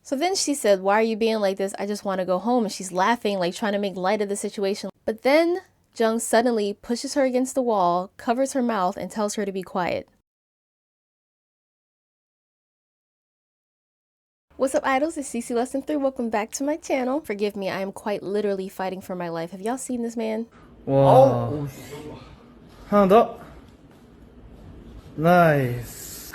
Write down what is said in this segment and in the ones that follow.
So then she said, "Why are you being like this? I just want to go home." And she's laughing, like trying to make light of the situation. But then Jung suddenly pushes her against the wall, covers her mouth, and tells her to be quiet. What's up, idols? It's CC Lesson 3. Welcome back to my channel. Forgive me, I am quite literally fighting for my life. Have y'all seen this man? 와. 하나 더. 나이스.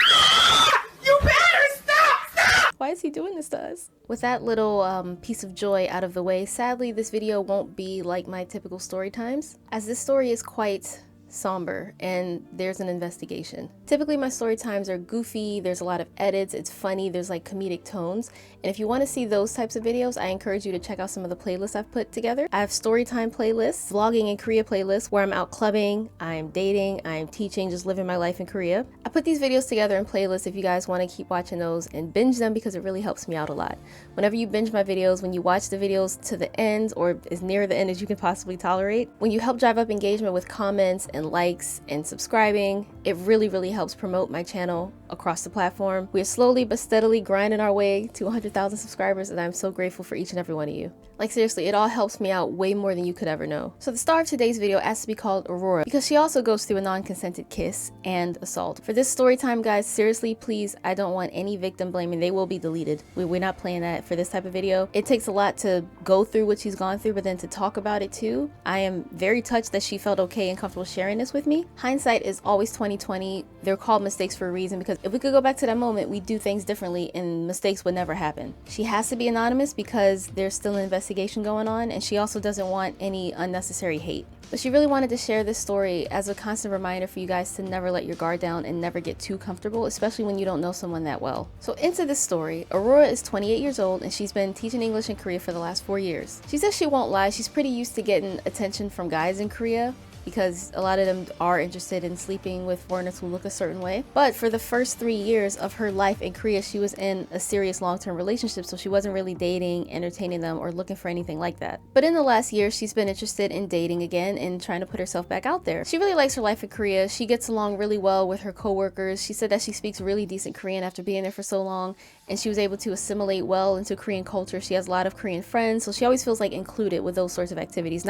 You better stop! Why is he doing this to us? With that little piece of joy out of the way, sadly this video won't be like my typical story times, as this story is quite somber and there's an investigation. Typically my story times are goofy, there's a lot of edits, it's funny, there's like comedic tones, and if you want to see those types of videos, I encourage you to check out some of the playlists I've put together. I have story time playlists, vlogging in Korea playlists where I'm out clubbing, I'm dating, I'm teaching, just living my life in Korea. I put these videos together in playlists if you guys want to keep watching those and binge them, because it really helps me out a lot. Whenever you binge my videos, when you watch the videos to the end or as near the end as you can possibly tolerate, when you help drive up engagement with comments and likes and subscribing, it really helps promote my channel across the platform. We're slowly but steadily grinding our way to 100,000 subscribers, and I'm so grateful for each and every one of you. Like seriously, it all helps me out way more than you could ever know. So the star of today's video has to be called Aurora, because she also goes through a non-consented kiss and assault. For this story time, guys, seriously, please, I don't want any victim blaming. They will be deleted. We're not playing that for this type of video. It takes a lot to go through what she's gone through, but then to talk about it too. I am very touched that she felt okay and comfortable sharing this with me. Hindsight is always 20/20. They're called mistakes for a reason, because if we could go back to that moment, we'd do things differently and mistakes would never happen. She has to be anonymous because there's still an investigation going on, and she also doesn't want any unnecessary hate. But she really wanted to share this story as a constant reminder for you guys to never let your guard down and never get too comfortable, especially when you don't know someone that well. So into this story, Aurora is 28 years old and she's been teaching English in Korea for the last 4 years. She says she won't lie, she's pretty used to getting attention from guys in Korea, because a lot of them are interested in sleeping with foreigners who look a certain way. But for the first 3 years of her life in Korea, she was in a serious long-term relationship, so she wasn't really dating, entertaining them, or looking for anything like that. But in the last year, she's been interested in dating again and trying to put herself back out there. She really likes her life in Korea. She gets along really well with her co-workers. She said that she speaks really decent Korean after being there for so long, and she was able to assimilate well into Korean culture. She has a lot of Korean friends, so she always feels like included with those sorts of activities.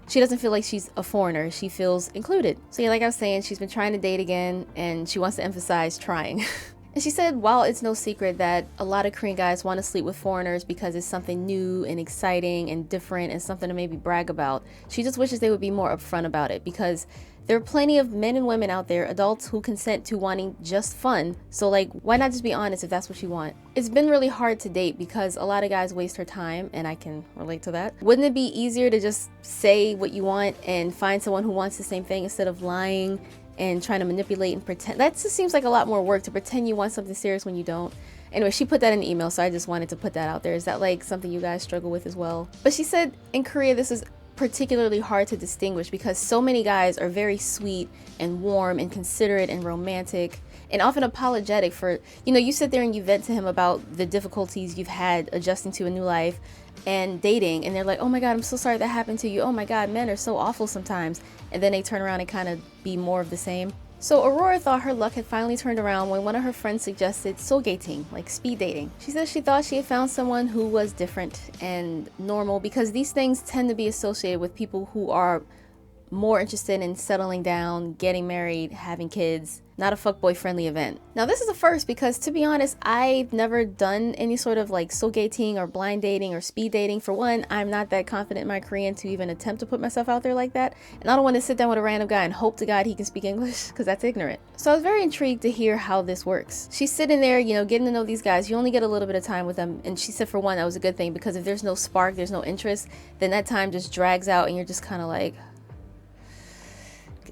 She doesn't feel like she's a foreigner, she feels included. So yeah, like I was saying, she's been trying to date again, and she wants to emphasize trying. And she said, while it's no secret that a lot of Korean guys want to sleep with foreigners because it's something new and exciting and different and something to maybe brag about, she just wishes they would be more upfront about it, because there are plenty of men and women out there, adults, who consent to wanting just fun. So like, why not just be honest if that's what you want? It's been really hard to date because a lot of guys waste her time, and I can relate to that. Wouldn't it be easier to just say what you want and find someone who wants the same thing instead of lying and trying to manipulate and pretend? That just seems like a lot more work, to pretend you want something serious when you don't. Anyway, she put that in the email, so I just wanted to put that out there. Is that like something you guys struggle with as well? But she said in Korea this is particularly hard to distinguish because so many guys are very sweet and warm and considerate and romantic and often apologetic for, you sit there and you vent to him about the difficulties you've had adjusting to a new life and dating, and they're like, "Oh my God, I'm so sorry that happened to you. Oh my God, men are so awful sometimes." And then they turn around and kind of be more of the same. So Aurora thought her luck had finally turned around when one of her friends suggested soulgating, like speed dating. She said she thought she had found someone who was different and normal, because these things tend to be associated with people who are more interested in settling down, getting married, having kids, not a fuckboy friendly event. Now this is a first, because to be honest, I've never done any sort of like soulgating or blind dating or speed dating. For one, I'm not that confident in my Korean to even attempt to put myself out there like that, and I don't want to sit down with a random guy and hope to God he can speak English, because that's ignorant. So I was very intrigued to hear how this works. She's sitting there, getting to know these guys. You only get a little bit of time with them, and she said for one, that was a good thing, because if there's no spark, there's no interest, then that time just drags out and you're just kind of like,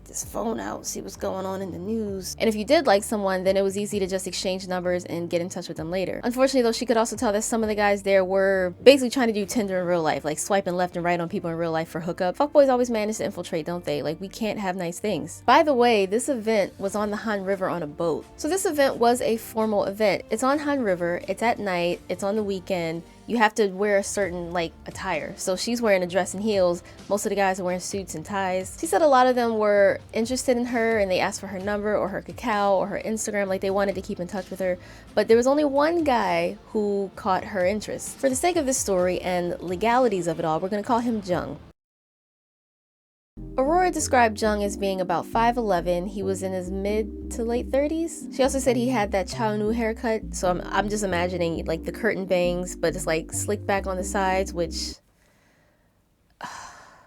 this phone out, see what's going on in the news. And if you did like someone, then it was easy to just exchange numbers and get in touch with them later. Unfortunately though, she could also tell that some of the guys there were basically trying to do Tinder in real life, like swiping left and right on people in real life for hookup. Fuckboys always manage to infiltrate, don't they? Like, we can't have nice things. By the way, this event was on the Han River on a boat. So this event was a formal event. It's on Han River, it's at night, it's on the weekend. you have to wear a certain like attire. So she's wearing a dress and heels. Most of the guys are wearing suits and ties. She said a lot of them were interested in her and they asked for her number or her cacao or her Instagram, like they wanted to keep in touch with her. But there was only one guy who caught her interest. For the sake of this story and legalities of it all, we're gonna call him Jung. Aurora described Jung as being about 5'11". He was in his mid to late 30s. She also said he had that Chow Nu haircut, so I'm just imagining like the curtain bangs, but it's like slicked back on the sides, which...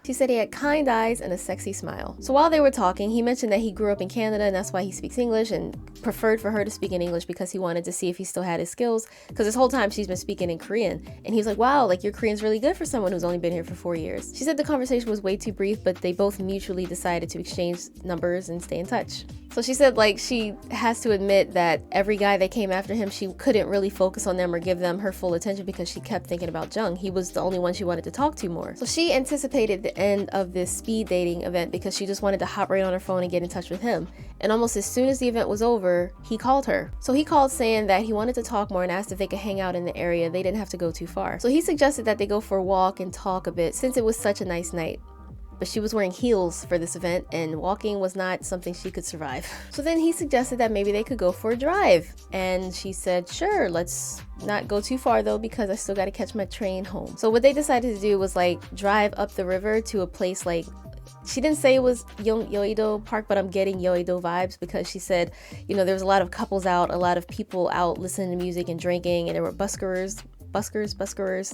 She said he had kind eyes and a sexy smile. So while they were talking, he mentioned that he grew up in Canada and that's why he speaks English, and preferred for her to speak in English because he wanted to see if he still had his skills, because this whole time she's been speaking in Korean. And he was like, wow, like your Korean's really good for someone who's only been here for 4 years. She said the conversation was way too brief, but they both mutually decided to exchange numbers and stay in touch. So she said like she has to admit that every guy that came after him, she couldn't really focus on them or give them her full attention because she kept thinking about Jung. He was the only one she wanted to talk to more. So she anticipated the end of this speed dating event because she just wanted to hop right on her phone and get in touch with him. And almost as soon as the event was over, he called her. So he called saying that he wanted to talk more and asked if they could hang out in the area. They didn't have to go too far. So he suggested that they go for a walk and talk a bit since it was such a nice night. But she was wearing heels for this event and walking was not something she could survive. So then he suggested that maybe they could go for a drive. And she said, sure, let's not go too far though because I still got to catch my train home. So what they decided to do was like drive up the river to a place like, she didn't say it was Yoido Park, but I'm getting Yoido vibes because she said, you know, there was a lot of couples out, a lot of people out listening to music and drinking, and there were buskers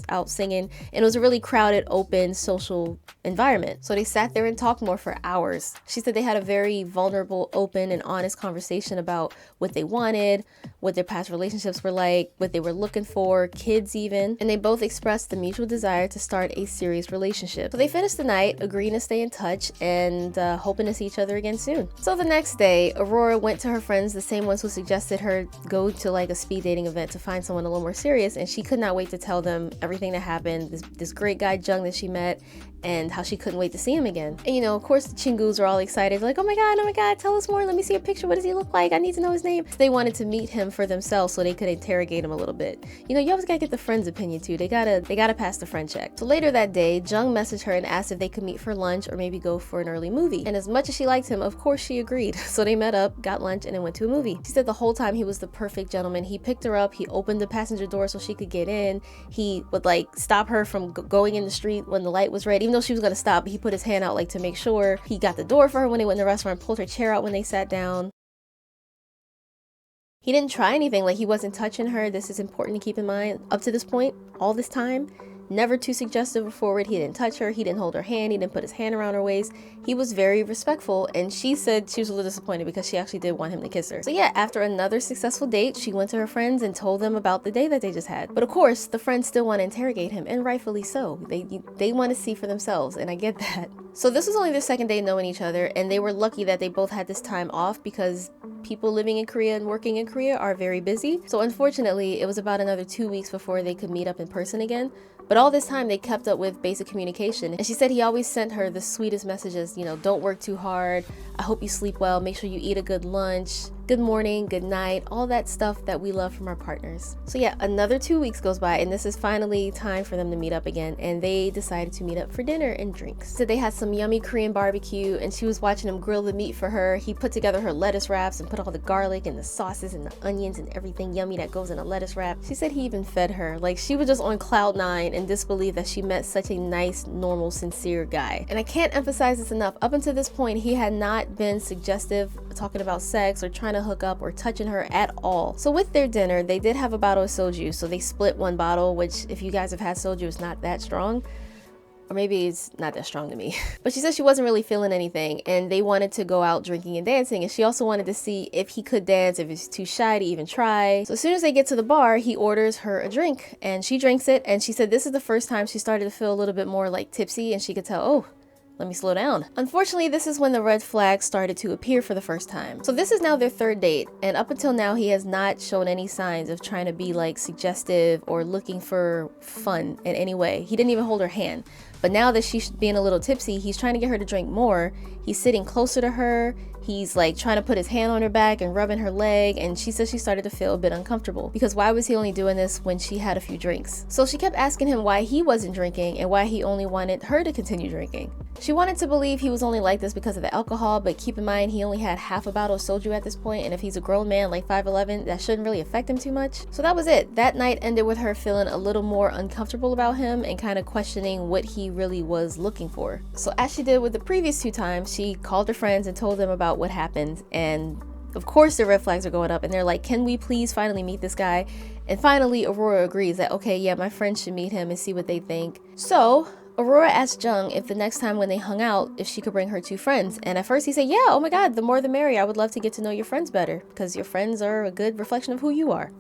out singing, and it was a really crowded, open, social environment. So they sat there and talked more for hours. She said they had a very vulnerable, open, and honest conversation about what they wanted, what their past relationships were like, what they were looking for, kids even, and they both expressed the mutual desire to start a serious relationship. So they finished the night, agreeing to stay in touch and hoping to see each other again soon. So the next day, Aurora went to her friends, the same ones who suggested her go to like a speed dating event to find someone a little more serious, and she could not wait to tell them everything that happened, this great guy Jung that she met, and how she couldn't wait to see him again. And you know, of course the Chingus are all excited, like, oh my god, tell us more, let me see a picture, what does he look like, I need to know his name. So they wanted to meet him for themselves so they could interrogate him a little bit. You know, you always gotta get the friend's opinion too. They gotta pass the friend check. So later that day, Jung messaged her and asked if they could meet for lunch or maybe go for an early movie. And as much as she liked him, of course she agreed. So they met up, got lunch, and then went to a movie. She said the whole time he was the perfect gentleman. He picked her up, he opened the passenger door so she could get in. He would like stop her from going in the street when the light was red, even though she was gonna stop. He put his hand out like to make sure. He got the door for her when they went in the restaurant, pulled her chair out when they sat down. He didn't try anything, like he wasn't touching her. This is important to keep in mind. Up to this point, all this time, never too suggestive or forward. He didn't touch her, he didn't hold her hand, he didn't put his hand around her waist. He was very respectful, and she said she was a little disappointed because she actually did want him to kiss her. So yeah, after another successful date, she went to her friends and told them about the day that they just had. But of course, the friends still want to interrogate him, and rightfully so. They want to see for themselves, and I get that. So this was only their second day knowing each other, and they were lucky that they both had this time off because people living in Korea and working in Korea are very busy. So unfortunately, it was about another 2 weeks before they could meet up in person again. But all this time they kept up with basic communication, and she said he always sent her the sweetest messages, you know, don't work too hard, I hope you sleep well, make sure you eat a good lunch, good morning, good night, all that stuff that we love from our partners. So yeah, another 2 weeks goes by, and this is finally time for them to meet up again, and they decided to meet up for dinner and drinks. So they had some yummy Korean barbecue, and she was watching him grill the meat for her. He put together her lettuce wraps and put all the garlic and the sauces and the onions and everything yummy that goes in a lettuce wrap. She said he even fed her. Like, she was just on cloud nine and disbelieved that she met such a nice, normal, sincere guy. And I can't emphasize this enough, up until this point, he had not been suggestive, talking about sex or trying to hook up or touching her at all. So with their dinner, they did have a bottle of soju, so they split one bottle, which if you guys have had soju, it's not that strong. Or maybe it's not that strong to me. But she said she wasn't really feeling anything, and they wanted to go out drinking and dancing, and she also wanted to see if he could dance, if he's too shy to even try. So as soon as they get to the bar, he orders her a drink, and she drinks it, and she said this is the first time she started to feel a little bit more like tipsy, and she could tell, oh, let me slow down. Unfortunately, this is when the red flags started to appear for the first time. So this is now their third date, and up until now, he has not shown any signs of trying to be like suggestive or looking for fun in any way. He didn't even hold her hand. But now that she's being a little tipsy, he's trying to get her to drink more. He's sitting closer to her. He's like trying to put his hand on her back and rubbing her leg, and she says she started to feel a bit uncomfortable because why was he only doing this when she had a few drinks? So she kept asking him why he wasn't drinking and why he only wanted her to continue drinking. She wanted to believe he was only like this because of the alcohol, but keep in mind he only had half a bottle of soju at this point, and if he's a grown man like 5'11", that shouldn't really affect him too much. So that was it. That night ended with her feeling a little more uncomfortable about him and kind of questioning what he really was looking for. So as she did with the previous 2 times, she called her friends and told them about what happened, and of course the red flags are going up, and they're like, can we please finally meet this guy? And finally Aurora agrees that okay, yeah, my friends should meet him and see what they think. So Aurora asked Jung if the next time when they hung out, if she could bring her 2 friends. And at first he said, yeah, oh my god, the more the merrier. I would love to get to know your friends better because your friends are a good reflection of who you are.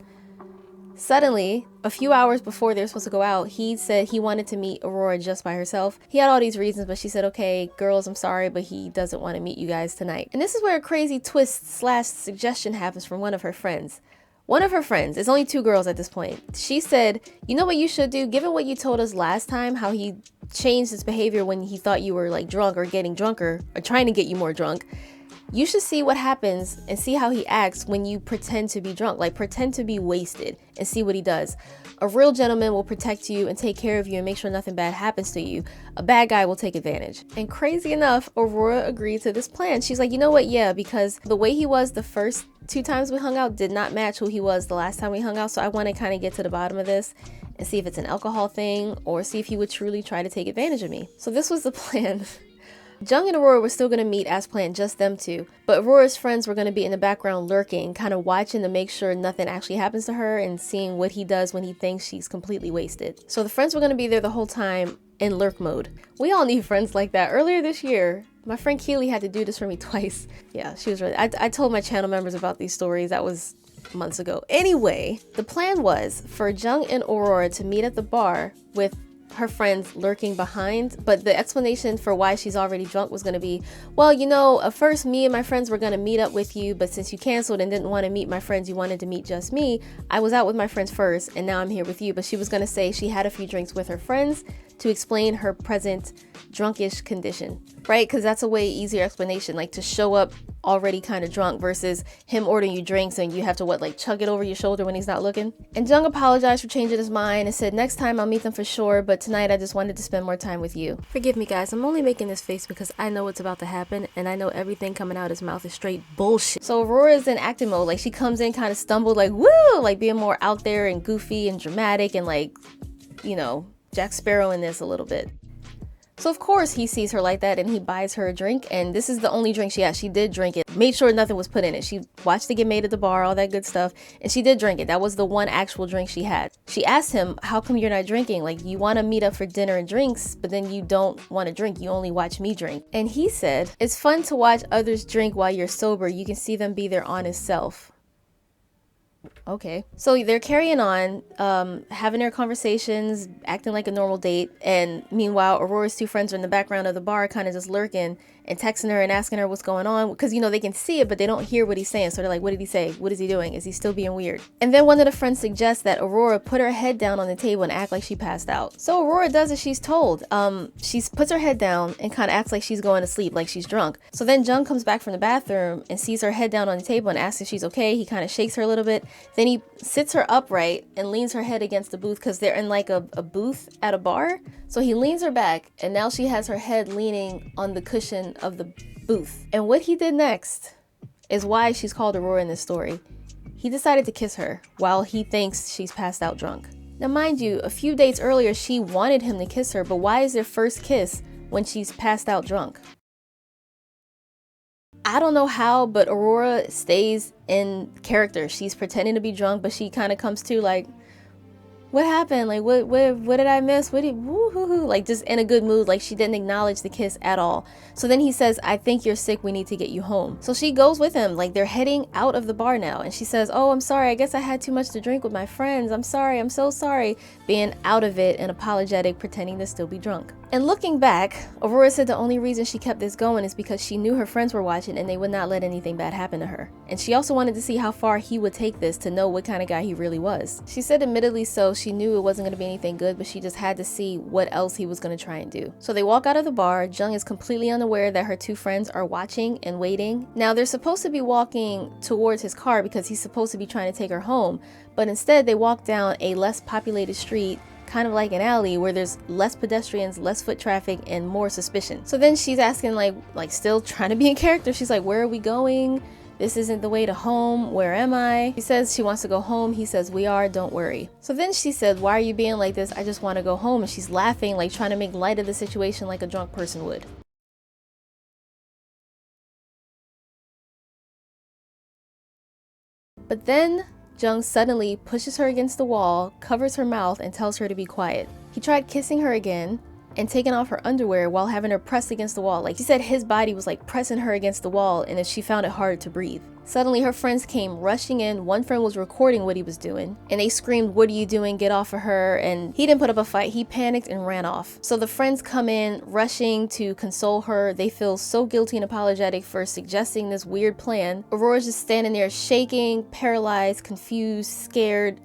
Suddenly, a few hours before they're supposed to go out, he said he wanted to meet Aurora just by herself. He had all these reasons, but she said, okay, girls, I'm sorry, but he doesn't want to meet you guys tonight. And this is where a crazy twist / suggestion happens from one of her friends. One of her friends, it's only 2 girls at this point. She said, you know what you should do? Given what you told us last time, how he changed his behavior when he thought you were like drunk or getting drunker or trying to get you more drunk, you should see what happens and see how he acts when you pretend to be drunk, like pretend to be wasted and see what he does. A real gentleman will protect you and take care of you and make sure nothing bad happens to you. A bad guy will take advantage. And crazy enough, Aurora agreed to this plan. She's like, you know what? Yeah, because the way he was the first 2 times we hung out did not match who he was the last time we hung out. So I want to kind of get to the bottom of this and see if it's an alcohol thing or see if he would truly try to take advantage of me. So this was the plan. Jung and Aurora were still going to meet as planned, just them 2. But Aurora's friends were going to be in the background lurking, kind of watching to make sure nothing actually happens to her and seeing what he does when he thinks she's completely wasted. So the friends were going to be there the whole time in lurk mode. We all need friends like that. Earlier this year, my friend Keely had to do this for me twice. Yeah, she was really... I told my channel members about these stories. That was months ago. Anyway, the plan was for Jung and Aurora to meet at the bar with her friends lurking behind, but the explanation for why she's already drunk was going to be, well, you know, at first me and my friends were going to meet up with you, but since you canceled and didn't want to meet my friends, you wanted to meet just me. I was out with my friends first and now I'm here with you. But she was going to say she had a few drinks with her friends to explain her present drunkish condition, right? Because that's a way easier explanation, like to show up already kind of drunk versus him ordering you drinks and you have to like chug it over your shoulder when he's not looking. And Jung apologized for changing his mind and said, next time I'll meet them for sure, but tonight I just wanted to spend more time with you. Forgive me guys, I'm only making this face because I know what's about to happen and I know everything coming out his mouth is straight bullshit. So Aurora's in acting mode, like she comes in kind of stumbled, like woo, like being more out there and goofy and dramatic and like, you know, Jack Sparrow in this a little bit. So of course he sees her like that and he buys her a drink, and this is the only drink she had. She did drink it, made sure nothing was put in it. She watched it get made at the bar, all that good stuff, and she did drink it. That was the one actual drink she had. She asked him, how come you're not drinking? Like, you want to meet up for dinner and drinks, but then you don't want to drink. You only watch me drink. And he said, it's fun to watch others drink while you're sober. You can see them be their honest self. Okay, so they're carrying on, having their conversations, acting like a normal date, and meanwhile Aurora's 2 friends are in the background of the bar kind of just lurking and texting her and asking her what's going on, because you know they can see it but they don't hear what he's saying. So they're like, what did he say? What is he doing? Is he still being weird? And then one of the friends suggests that Aurora put her head down on the table and act like she passed out. So Aurora does as she's told. She puts her head down and kind of acts like she's going to sleep, like she's drunk. So then Jung comes back from the bathroom and sees her head down on the table and asks if she's okay. He kind of shakes her a little bit. Then he sits her upright and leans her head against the booth, because they're in like a booth at a bar. So he leans her back and now she has her head leaning on the cushion of the booth. And what he did next is why she's called Aurora in this story. He decided to kiss her while he thinks she's passed out drunk. Now mind you, a few dates earlier she wanted him to kiss her, but why is their first kiss when she's passed out drunk? I don't know how, but Aurora stays in character. She's pretending to be drunk, but she kind of comes to like, what happened? Like, what did I miss? Woo-hoo-hoo. Like, just in a good mood. Like, she didn't acknowledge the kiss at all. So then he says, I think you're sick. We need to get you home. So she goes with him. Like, they're heading out of the bar now. And she says, oh, I'm sorry. I guess I had too much to drink with my friends. I'm sorry. I'm so sorry. Being out of it and apologetic, pretending to still be drunk. And looking back, Aurora said the only reason she kept this going is because she knew her friends were watching and they would not let anything bad happen to her. And she also wanted to see how far he would take this to know what kind of guy he really was. She said admittedly so, she knew it wasn't going to be anything good, but she just had to see what else he was going to try and do. So they walk out of the bar. Jung is completely unaware that her two friends are watching and waiting. Now they're supposed to be walking towards his car because he's supposed to be trying to take her home, but instead they walk down a less populated street, kind of like an alley where there's less pedestrians, less foot traffic, and more suspicion. So then she's asking, like still trying to be in character, she's like, where are we going? This isn't the way to home. Where am I? He says she wants to go home. He says, we are, don't worry. So then she said, why are you being like this? I just want to go home. And she's laughing, like trying to make light of the situation like a drunk person would. But then Jung suddenly pushes her against the wall, covers her mouth, and tells her to be quiet. He tried kissing her again and taking off her underwear while having her pressed against the wall. Like, he said his body was like pressing her against the wall, and that she found it hard to breathe. Suddenly her friends came rushing in. One friend was recording what he was doing, and they screamed, what are you doing? Get off of her. And he didn't put up a fight. He panicked and ran off. So the friends come in rushing to console her. They feel so guilty and apologetic for suggesting this weird plan. Aurora's just standing there shaking, paralyzed, confused, scared,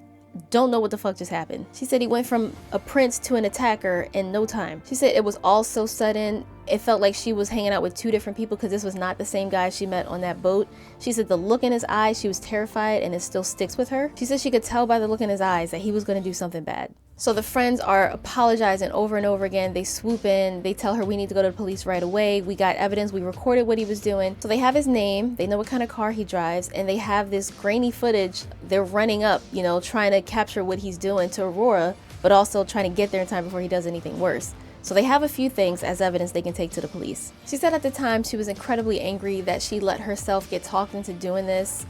don't know what the fuck just happened. She said he went from a prince to an attacker in no time. She said it was all so sudden. It felt like she was hanging out with two different people because this was not the same guy she met on that boat. She said the look in his eyes, she was terrified, and it still sticks with her. She said she could tell by the look in his eyes that he was going to do something bad. So the friends are apologizing over and over again. They swoop in, they tell her we need to go to the police right away. We got evidence, we recorded what he was doing. So they have his name, they know what kind of car he drives, and they have this grainy footage. They're running up, you know, trying to capture what he's doing to Aurora, but also trying to get there in time before he does anything worse. So they have a few things as evidence they can take to the police. She said at the time she was incredibly angry that she let herself get talked into doing this.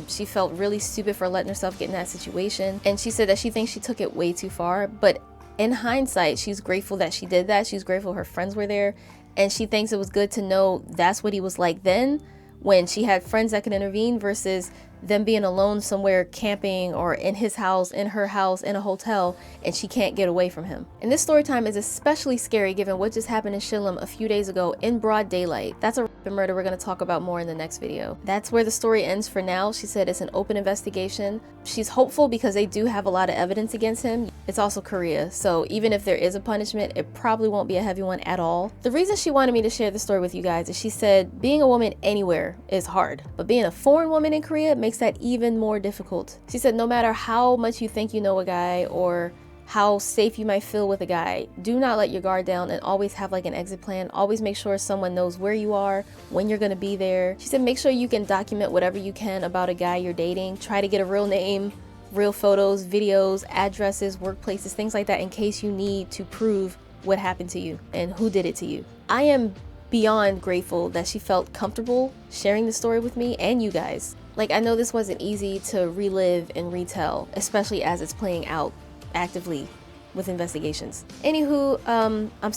She felt really stupid for letting herself get in that situation. And she said that she thinks she took it way too far. But in hindsight, she's grateful that she did that. She's grateful her friends were there. And she thinks it was good to know that's what he was like then, when she had friends that could intervene, versus them being alone somewhere camping or in his house, in her house, in a hotel, and she can't get away from him. And this story time is especially scary given what just happened in Shillem a few days ago in broad daylight. That's a murder we're going to talk about more in the next video. That's where the story ends for now. She said it's an open investigation. She's hopeful because they do have a lot of evidence against him. It's also Korea, so even if there is a punishment, it probably won't be a heavy one at all. The reason she wanted me to share this story with you guys is she said being a woman anywhere is hard, but being a foreign woman in Korea makes that even more difficult. She said no matter how much you think you know a guy or how safe you might feel with a guy, do not let your guard down and always have like an exit plan. Always make sure someone knows where you are, when you're gonna be there. She said make sure you can document whatever you can about a guy you're dating. Try to get a real name, real photos, videos, addresses, workplaces, things like that in case you need to prove what happened to you and who did it to you. I am beyond grateful that she felt comfortable sharing the story with me and you guys. Like, I know this wasn't easy to relive and retell, especially as it's playing out actively with investigations. Anywho,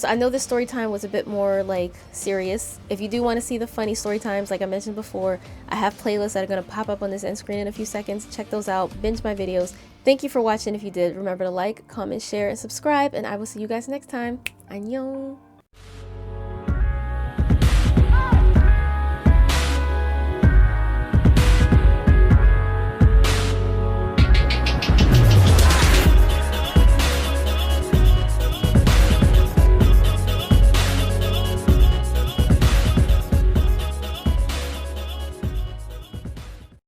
I know this story time was a bit more like serious. If you do want to see the funny story times, like I mentioned before, I have playlists that are going to pop up on this end screen in a few seconds. Check those out, binge my videos. Thank you for watching. If you did, remember to like, comment, share, and subscribe, and I will see you guys next time. Annyeong.